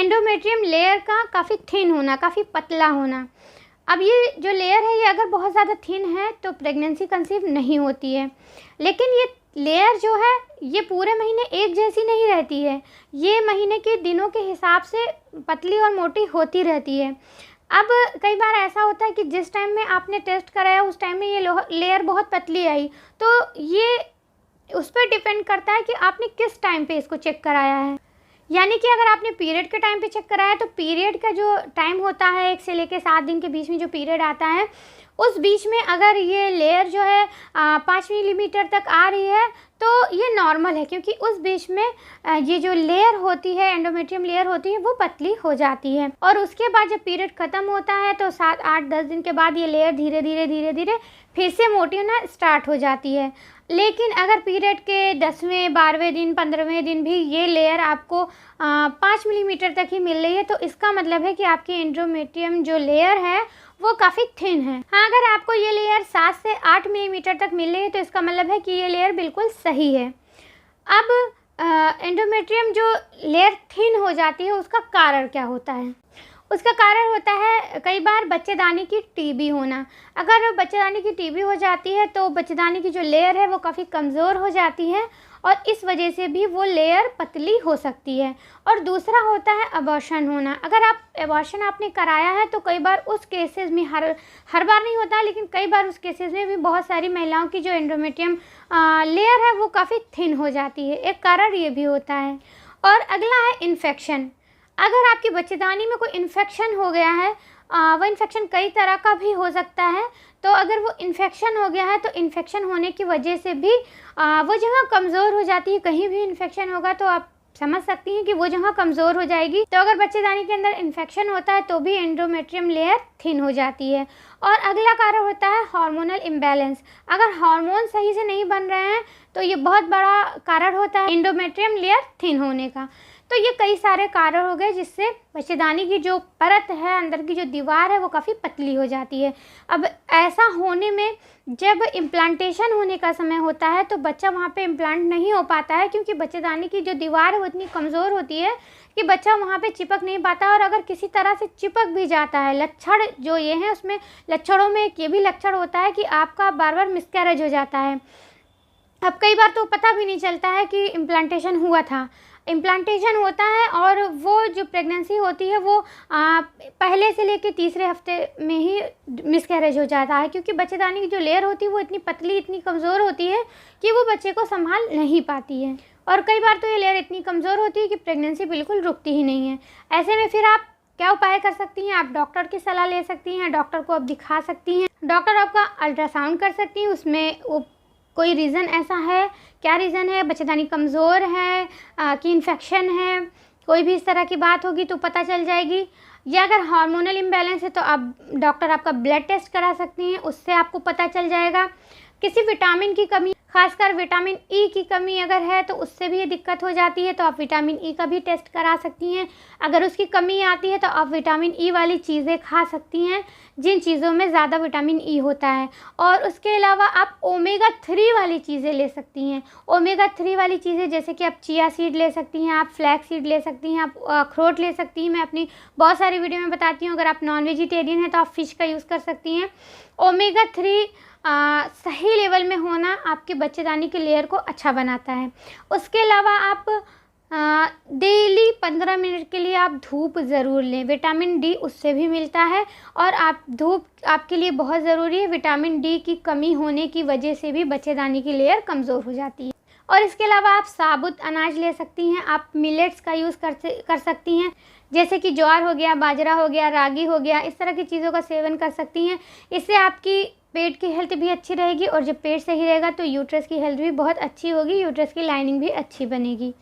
Endometrium layer का काफ़ी thin होना, काफ़ी पतला होना। अब ये जो लेयर है ये अगर बहुत ज़्यादा थिन है तो प्रेगनेंसी कंसीव नहीं होती है। लेकिन ये लेयर जो है ये पूरे महीने एक जैसी नहीं रहती है, ये महीने के दिनों के हिसाब से पतली और मोटी होती रहती है। अब कई बार ऐसा होता है कि जिस टाइम में आपने टेस्ट कराया उस टाइम में ये लेयर बहुत पतली आई, तो ये उस पर डिपेंड करता है कि आपने किस टाइम पे इसको चेक कराया है। यानी कि अगर आपने पीरियड के टाइम पे चेक कराया तो पीरियड का जो टाइम होता है 1 से लेकर 7 दिन के बीच में जो पीरियड आता है, उस बीच में अगर ये लेयर जो है 5 मिलीमीटर तक आ रही है तो ये नॉर्मल है, क्योंकि उस बीच में ये जो लेयर होती है, एंडोमेट्रियम लेयर होती है, वो पतली हो जाती है। और उसके बाद जब पीरियड ख़त्म होता है तो 7, 8, 10 दिन के बाद ये लेयर धीरे धीरे फिर से मोटी होना स्टार्ट हो जाती है। लेकिन अगर पीरियड के 10वें, 12वें दिन, 15वें दिन भी ये लेयर आपको 5 मिलीमीटर तक ही मिल रही है, तो इसका मतलब है कि आपकी एंडोमेट्रियम जो लेयर है वो काफ़ी थिन है। हाँ, अगर आपको ये लेयर 7 से 8 मिलीमीटर तक मिल रही है तो इसका मतलब है कि ये लेयर बिल्कुल सही है। अब एंडोमेट्रियम जो लेयर थिन हो जाती है उसका कारण क्या होता है? उसका कारण होता है कई बार बच्चेदानी की टीबी होना। अगर बच्चेदानी की टीबी हो जाती है तो बच्चेदानी की जो लेयर है वो काफ़ी कमज़ोर हो जाती है और इस वजह से भी वो लेयर पतली हो सकती है। और दूसरा होता है अबॉर्शन होना। अगर अबॉर्शन आपने कराया है तो कई बार उस केसेस में हर बार नहीं होता, लेकिन कई बार उस केसेस में भी बहुत सारी महिलाओं की जो एंडोमेट्रियम लेयर है वो काफ़ी थिन हो जाती है। एक कारण ये भी होता है। और अगला है इन्फेक्शन। अगर आपकी बच्चेदानी में कोई इन्फेक्शन हो गया है, वो इन्फेक्शन कई तरह का भी हो सकता है, तो अगर वो इन्फेक्शन हो गया है तो इन्फेक्शन होने की वजह से भी वो जगह कमज़ोर हो जाती है। कहीं भी इन्फेक्शन होगा तो आप समझ सकती हैं कि वो जगह कमज़ोर हो जाएगी। तो अगर बच्चेदानी के अंदर इन्फेक्शन होता है तो भी एंडोमेट्रियम लेयर थिन हो जाती है। और अगला कारण होता है हार्मोनल इम्बैलेंस। अगर हार्मोन सही से नहीं बन रहे हैं तो ये बहुत बड़ा कारण होता है एंडोमेट्रियम लेयर थिन होने का। तो ये कई सारे कारण हो गए जिससे बच्चेदानी की जो परत है, अंदर की जो दीवार है, वो काफ़ी पतली हो जाती है। अब ऐसा होने में जब इम्प्लांटेशन होने का समय होता है तो बच्चा वहाँ पे इम्प्लांट नहीं हो पाता है, क्योंकि बच्चेदानी की जो दीवार है वो इतनी कमज़ोर होती है कि बच्चा वहाँ पे चिपक नहीं पाता। और अगर किसी तरह से चिपक भी जाता है, लक्षण जो ये हैं उसमें लक्षणों में एक ये भी लक्षण होता है कि आपका बार बार मिसकैरेज हो जाता है। अब कई बार तो पता भी नहीं चलता है कि इम्प्लांटेशन हुआ था। इम्प्लांटेशन होता है और वो जो प्रेगनेंसी होती है वो पहले से लेकर तीसरे हफ्ते में ही मिसकैरेज हो जाता है, क्योंकि बच्चेदानी की जो लेयर होती है वो इतनी पतली, इतनी कमज़ोर होती है कि वो बच्चे को संभाल नहीं पाती है। और कई बार तो ये लेयर इतनी कमज़ोर होती है कि प्रेगनेंसी बिल्कुल रुकती ही नहीं है। ऐसे में फिर आप क्या उपाय कर सकती हैं? आप डॉक्टर की सलाह ले सकती हैं, डॉक्टर को आप दिखा सकती हैं। डॉक्टर आपका अल्ट्रासाउंड कर सकती हैं, उसमें वो कोई रीज़न ऐसा है, क्या रीज़न है, बच्चेदानी कमज़ोर है कि इन्फेक्शन है, कोई भी इस तरह की बात होगी तो पता चल जाएगी। या अगर हार्मोनल इम्बैलेंस है तो आप डॉक्टर आपका ब्लड टेस्ट करा सकती हैं, उससे आपको पता चल जाएगा। किसी विटामिन की कमी, खासकर विटामिन ई की कमी अगर है तो उससे भी ये दिक्कत हो जाती है, तो आप विटामिन ई का भी टेस्ट करा सकती हैं। अगर उसकी कमी आती है तो आप विटामिन ई वाली चीज़ें खा सकती हैं जिन चीज़ों में ज़्यादा विटामिन ई होता है। और उसके अलावा आप ओमेगा 3 वाली चीज़ें ले सकती हैं। ओमेगा 3 वाली चीज़ें जैसे कि आप चिया सीड ले सकती हैं, आप फ्लैक्स सीड ले सकती हैं, आप अखरोट ले सकती हैं। मैं अपनी बहुत सारी वीडियो में बताती हूँ। अगर आप नॉन वेजिटेरियन हैं तो आप फ़िश का यूज़ कर सकती हैं। ओमेगा 3 सही लेवल में होना आपके बच्चेदानी के लेयर को अच्छा बनाता है। उसके अलावा आप डेली 15 मिनट के लिए आप धूप ज़रूर लें। विटामिन डी उससे भी मिलता है और आप धूप आपके लिए बहुत ज़रूरी है। विटामिन डी की कमी होने की वजह से भी बच्चेदानी की लेयर कमज़ोर हो जाती है। और इसके अलावा आप साबुत अनाज ले सकती हैं, आप मिलेट्स का यूज़ कर सकती हैं, जैसे कि ज्वार हो गया, बाजरा हो गया, रागी हो गया, इस तरह की चीज़ों का सेवन कर सकती हैं। इससे आपकी पेट की हेल्थ भी अच्छी रहेगी और जब पेट सही रहेगा तो यूट्रस की हेल्थ भी बहुत अच्छी होगी, यूट्रस की लाइनिंग भी अच्छी बनेगी।